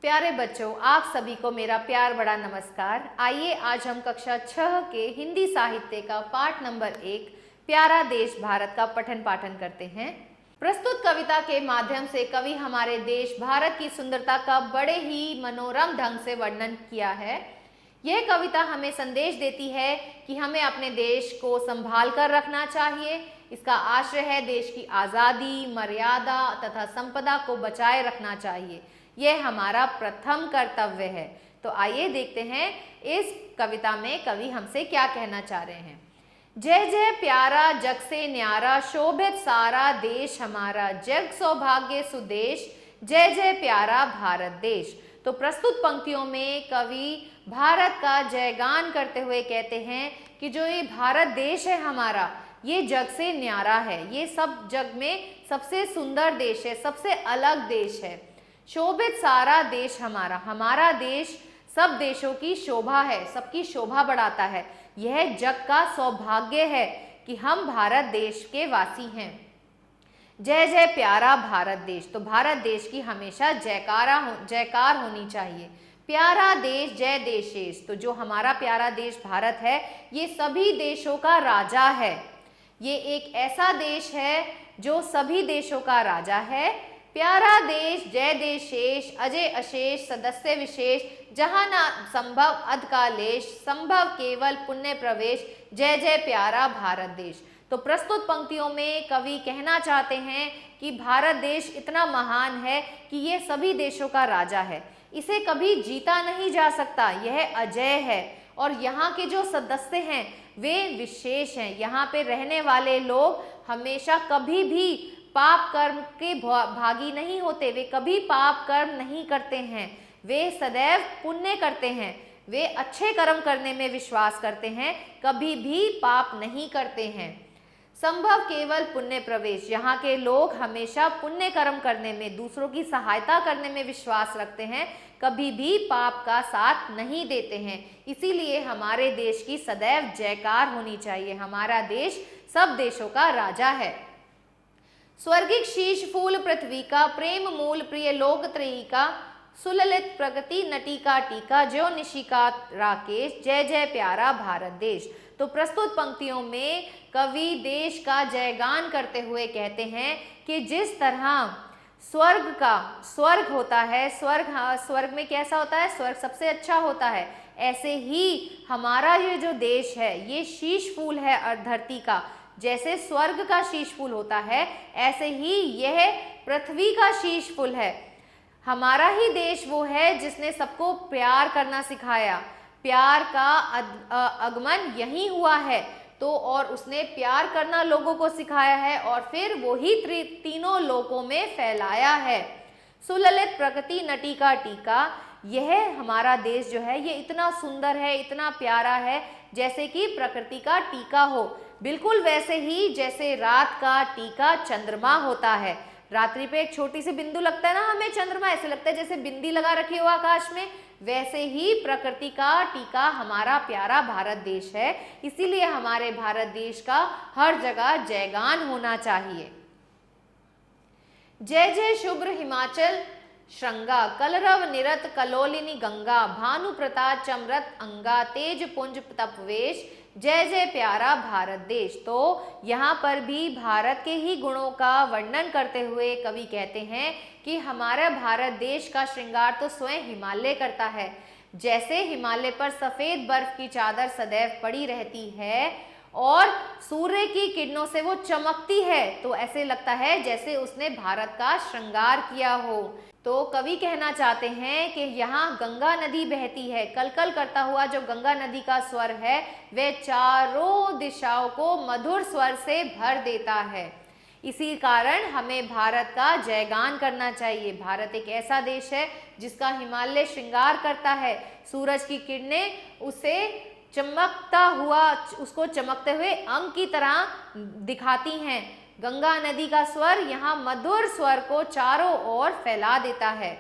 प्यारे बच्चों, आप सभी को मेरा प्यार बड़ा नमस्कार। आइए आज हम कक्षा 6 के हिंदी साहित्य का पाठ नंबर 1 प्यारा देश भारत का पठन पाठन करते हैं। प्रस्तुत कविता के माध्यम से कवि हमारे देश भारत की सुंदरता का बड़े ही मनोरम ढंग से वर्णन किया है। यह कविता हमें संदेश देती है कि हमें अपने देश को संभाल कर रखना चाहिए। इसका आशय है देश की आज़ादी, मर्यादा तथा संपदा को बचाए रखना चाहिए। यह हमारा प्रथम कर्तव्य है। तो आइए देखते हैं इस कविता में कवि हमसे क्या कहना चाह रहे हैं। जय जय प्यारा जग से न्यारा, शोभित सारा देश हमारा, जग सौभाग्य सुदेश, जय जय प्यारा भारत देश। तो प्रस्तुत पंक्तियों में कवि भारत का जयगान करते हुए कहते हैं कि जो ये भारत देश है हमारा, ये जग से न्यारा है, ये सब जग में सबसे सुंदर देश है, सबसे अलग देश है। शोभित सारा देश हमारा, हमारा देश सब देशों की शोभा है, सबकी शोभा बढ़ाता है। यह जग का सौभाग्य है कि हम भारत देश के वासी हैं। जय जय प्यारा भारत देश, तो भारत देश की हमेशा जयकार होनी चाहिए। प्यारा देश जय देशेश, तो जो हमारा प्यारा देश भारत है, ये सभी देशों का राजा है। ये एक ऐसा देश है जो सभी देशों का राजा है। प्यारा देश जय देशेश, अजय अशेष सदस्य विशेष, जहाँ ना संभव अध का लेश, संभव केवल पुण्य प्रवेश, जय जय प्यारा भारत देश। तो प्रस्तुत पंक्तियों में कवि कहना चाहते हैं कि भारत देश इतना महान है कि ये सभी देशों का राजा है, इसे कभी जीता नहीं जा सकता, यह अजय है। और यहाँ के जो सदस्य हैं वे विशेष हैं। यहाँ पे रहने वाले लोग हमेशा कभी भी पाप कर्म के भागी नहीं होते, वे कभी पाप कर्म नहीं करते हैं, वे सदैव पुण्य करते हैं, वे अच्छे कर्म करने में विश्वास करते हैं, कभी भी पाप नहीं करते हैं। संभव केवल पुण्य प्रवेश, यहाँ के लोग हमेशा पुण्य कर्म करने में, दूसरों की सहायता करने में विश्वास रखते हैं, कभी भी पाप का साथ नहीं देते हैं। इसीलिए हमारे देश की सदैव जयकार होनी चाहिए। हमारा देश सब देशों का राजा है। स्वर्गिक शीश फूल पृथ्वी का, प्रेम मूल प्रिय लोक त्रयी का, सुललित प्रगति नटी का टीका, ज्यो निशिका राकेश, जय जय प्यारा भारत देश। तो प्रस्तुत पंक्तियों में कवि देश का जयगान करते हुए कहते हैं कि जिस तरह स्वर्ग होता है, स्वर्ग में कैसा होता है, स्वर्ग सबसे अच्छा होता है, ऐसे ही हमारा ये जो देश है ये शीश फूल है धरती का। जैसे स्वर्ग का शीश फूल होता है, ऐसे ही यह पृथ्वी का शीश फूल है। हमारा ही देश वो है जिसने सबको प्यार करना सिखाया। प्यार का आगमन यही हुआ है, तो और उसने प्यार करना लोगों को सिखाया है और फिर वही तीनों लोकों में फैलाया है। सुललित प्रकृति नटी का टीका, यह हमारा देश जो है ये इतना सुंदर है, इतना प्यारा है, जैसे कि प्रकृति का टीका हो। बिल्कुल वैसे ही जैसे रात का टीका चंद्रमा होता है। रात्रि पे एक छोटी सी बिंदु लगता है ना हमें चंद्रमा, ऐसे लगता है जैसे बिंदी लगा रखी हो आकाश में। वैसे ही प्रकृति का टीका हमारा प्यारा भारत देश है। इसीलिए हमारे भारत देश का हर जगह जयगान होना चाहिए। जय जय शुभ्र हिमाचल श्रृंगा, कलरव निरत कलोलिनी गंगा, भानु प्रता चमरत अंगा, तेज पुंज तपवेश, जय जय प्यारा भारत देश। तो यहाँ पर भी भारत के ही गुणों का वर्णन करते हुए कवि कहते हैं कि हमारा भारत देश का श्रृंगार तो स्वयं हिमालय करता है। जैसे हिमालय पर सफेद बर्फ की चादर सदैव पड़ी रहती है और सूर्य की किरणों से वो चमकती है, तो ऐसे लगता है जैसे उसने भारत का श्रृंगार किया हो। तो कवि कहना चाहते हैं कि यहाँ गंगा नदी बहती है, कलकल करता हुआ जो गंगा नदी का स्वर है वह चारों दिशाओं को मधुर स्वर से भर देता है। इसी कारण हमें भारत का जयगान करना चाहिए। भारत एक ऐसा देश है जिसका हिमालय श्रृंगार करता है। सूरज की किरणें उसे उसको चमकते हुए अंक की तरह दिखाती हैं। गंगा नदी का स्वर यहाँ मधुर स्वर को चारों ओर फैला देता है।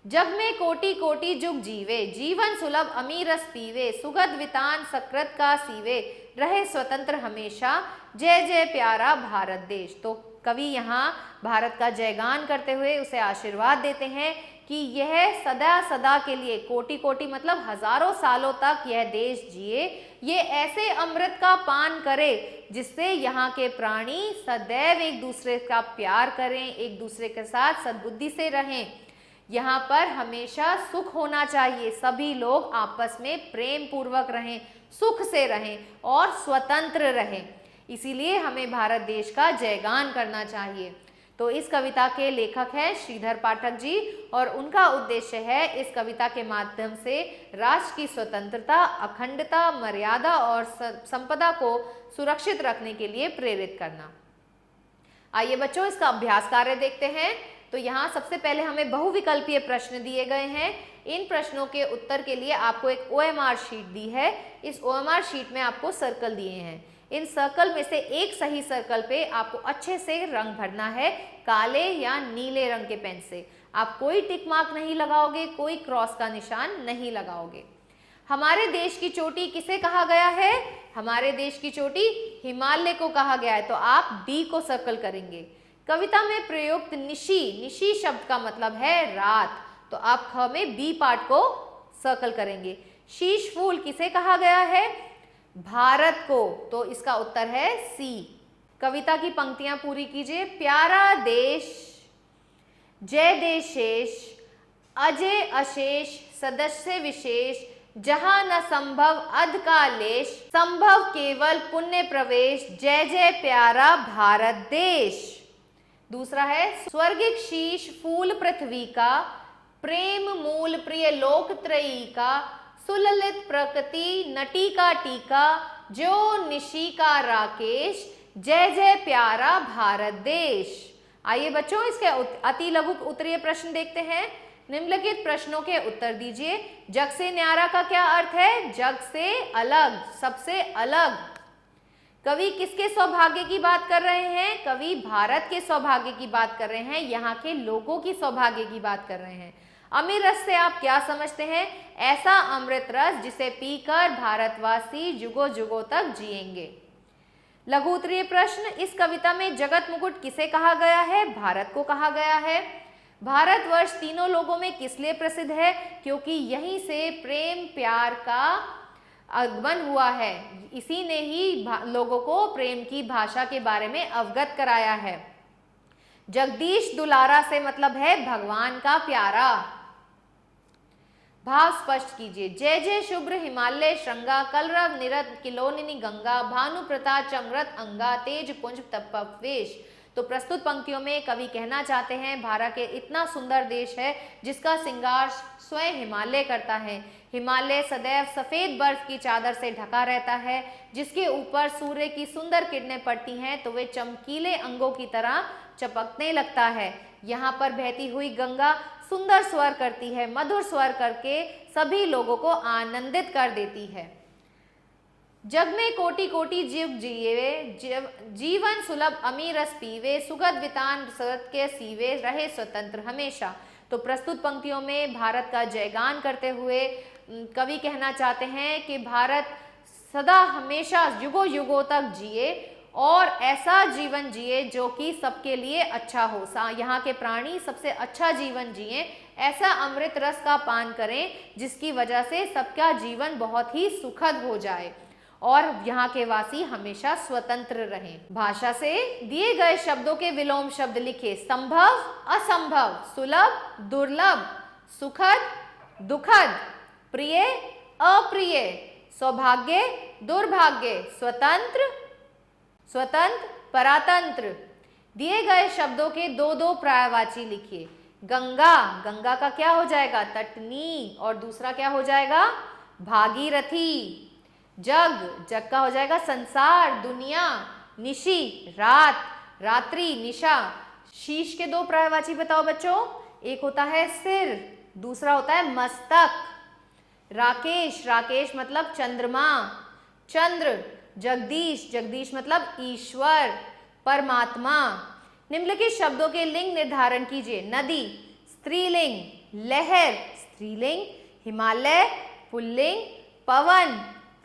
जग में कोटि कोटि जुग जीवे, जीवन सुलभ अमीरस पीवे, सुगध वितान सकृत का सीवे, रहे स्वतंत्र हमेशा, जय जय प्यारा भारत देश। तो कवि यहाँ भारत का जयगान करते हुए उसे आशीर्वाद देते हैं कि यह सदा सदा के लिए, कोटि कोटि मतलब हजारों सालों तक यह देश जिए, ये ऐसे अमृत का पान करे जिससे यहाँ के प्राणी सदैव एक दूसरे का प्यार करें, एक दूसरे के साथ सद्बुद्धि से रहें। यहाँ पर हमेशा सुख होना चाहिए, सभी लोग आपस में प्रेम पूर्वक रहें, सुख से रहें और स्वतंत्र रहें। इसीलिए हमें भारत देश का जयगान करना चाहिए। तो इस कविता के लेखक हैं श्रीधर पाठक जी और उनका उद्देश्य है इस कविता के माध्यम से राष्ट्र की स्वतंत्रता, अखंडता, मर्यादा और संपदा को सुरक्षित रखने के लिए प्रेरित करना। आइए बच्चों, इसका अभ्यास कार्य देखते हैं। तो यहाँ सबसे पहले हमें बहुविकल्पीय प्रश्न दिए गए हैं। इन प्रश्नों के उत्तर के लिए आपको एक OMR शीट दी है। इस OMR शीट में आपको सर्कल दिए हैं। इन सर्कल में से एक सही सर्कल पे आपको अच्छे से रंग भरना है, काले या नीले रंग के पेन से। आप कोई टिक मार्क नहीं लगाओगे, कोई क्रॉस का निशान नहीं लगाओगे। हमारे देश की चोटी किसे कहा गया है? हमारे देश की चोटी हिमालय को कहा गया है, तो आप D को सर्कल करेंगे। कविता में प्रयुक्त निशी, निशी शब्द का मतलब है रात, तो आप ख में B पार्ट को सर्कल करेंगे। शीश फूल किसे कहा गया है? भारत को, तो इसका उत्तर है C। कविता की पंक्तियां पूरी कीजिए। प्यारा देश, जय देशेश, अजय अशेष, सदस्य विशेष, जहां न संभव अध का लेश, संभव केवल पुण्य प्रवेश, जय जय प्यारा भारत देश। दूसरा है स्वर्गिक शीश फूल पृथ्वी का, प्रेम मूल प्रिय लोकत्रयी का, सुललित प्रकृति नटी का टीका, जो निशी का राकेश, जय जय प्यारा भारत देश। आइए बच्चों, इसके अति लघु उत्तरीय प्रश्न देखते हैं। निम्नलिखित प्रश्नों के उत्तर दीजिए। जग से न्यारा का क्या अर्थ है? जग से अलग, सबसे अलग। कवि किसके सौभाग्य की बात कर रहे हैं? कवि भारत के सौभाग्य की बात कर रहे हैं, यहाँ के लोगों की सौभाग्य की बात कर रहे हैं। अमृत रस से आप क्या समझते हैं? ऐसा अमृत रस जिसे पीकर भारतवासी जुगों जुगों तक जिएंगे। लघु उत्तरीय प्रश्न, इस कविता में जगत मुकुट किसे कहा गया है? भारत को कहा गया है। भारतवर्ष तीनों लोगों में किस लिए प्रसिद्ध है? क्योंकि यहीं से प्रेम प्यार का आगमन हुआ है, इसी ने ही लोगों को प्रेम की भाषा के बारे में अवगत कराया है। जगदीश दुलारा से मतलब है भगवान का प्यारा। भाव स्पष्ट कीजिए। जय जय शुभ्र हिमालय श्रृंगा, कलरव निरत किलोनिनी गंगा, भानु प्रता चमरत अंगा, तेज पुंज तपवेश। तो प्रस्तुत पंक्तियों में कवि कहना चाहते हैं भारत के इतना सुंदर देश है जिसका श्रृंगार स्वयं हिमालय करता है। हिमालय सदैव सफेद बर्फ की चादर से ढका रहता है, जिसके ऊपर सूर्य की सुंदर किरणें पड़ती हैं तो वे चमकीले अंगों की तरह चपकने लगता है। यहाँ पर बहती हुई गंगा सुंदर स्वर करती है, मधुर स्वर करके सभी लोगों को आनंदित कर देती है। जग में कोटि कोटि जीव जिए, जीवन सुलभ अमीर रस पीवे, सुगत वितान सत के सीवे, रहे स्वतंत्र हमेशा। तो प्रस्तुत पंक्तियों में भारत का जयगान करते हुए कवि कहना चाहते हैं कि भारत सदा हमेशा युगों युगों तक जिए और ऐसा जीवन जिए जो कि सबके लिए अच्छा हो। यहाँ के प्राणी सबसे अच्छा जीवन जिए, ऐसा अमृत रस का पान करें जिसकी वजह से सबका जीवन बहुत ही सुखद हो जाए और यहाँ के वासी हमेशा स्वतंत्र रहें। भाषा से दिए गए शब्दों के विलोम शब्द लिखे। संभव, असंभव, सुलभ, दुर्लभ, सुखद, दुखद, प्रिय, अप्रिय, सौभाग्य, दुर्भाग्य, स्वतंत्र, स्वतंत्र, परातंत्र। दिए गए शब्दों के दो दो पर्यायवाची लिखिए। गंगा, गंगा का क्या हो जाएगा? तटनी, और दूसरा क्या हो जाएगा? भागीरथी। जग, जग का हो जाएगा संसार, दुनिया। निशी, रात, रात्रि, निशा। शीश के दो पर्यायवाची बताओ बच्चों। एक होता है सिर, दूसरा होता है मस्तक। राकेश, राकेश मतलब चंद्रमा, चंद्र। जगदीश, जगदीश मतलब ईश्वर, परमात्मा। निम्नलिखित शब्दों के लिंग निर्धारण कीजिए। नदी स्त्रीलिंग, लहर स्त्रीलिंग, हिमालय पुल्लिंग, पवन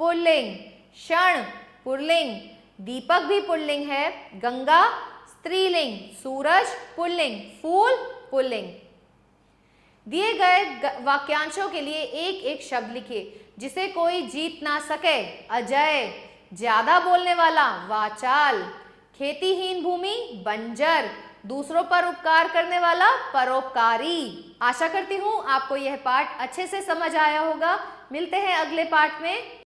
पुल्लिंग, क्षण पुल्लिंग, दीपक भी पुल्लिंग है, गंगा स्त्रीलिंग, सूरज पुल्लिंग, फूल पुल्लिंग। दिए गए वाक्यांशों के लिए एक एक शब्द लिखिए। जिसे कोई जीत ना सके, अजय। ज्यादा बोलने वाला, वाचाल। खेतीहीन भूमि, बंजर। दूसरों पर उपकार करने वाला, परोपकारी। आशा करती हूँ आपको यह पाठ अच्छे से समझ आया होगा। मिलते हैं अगले पाठ में।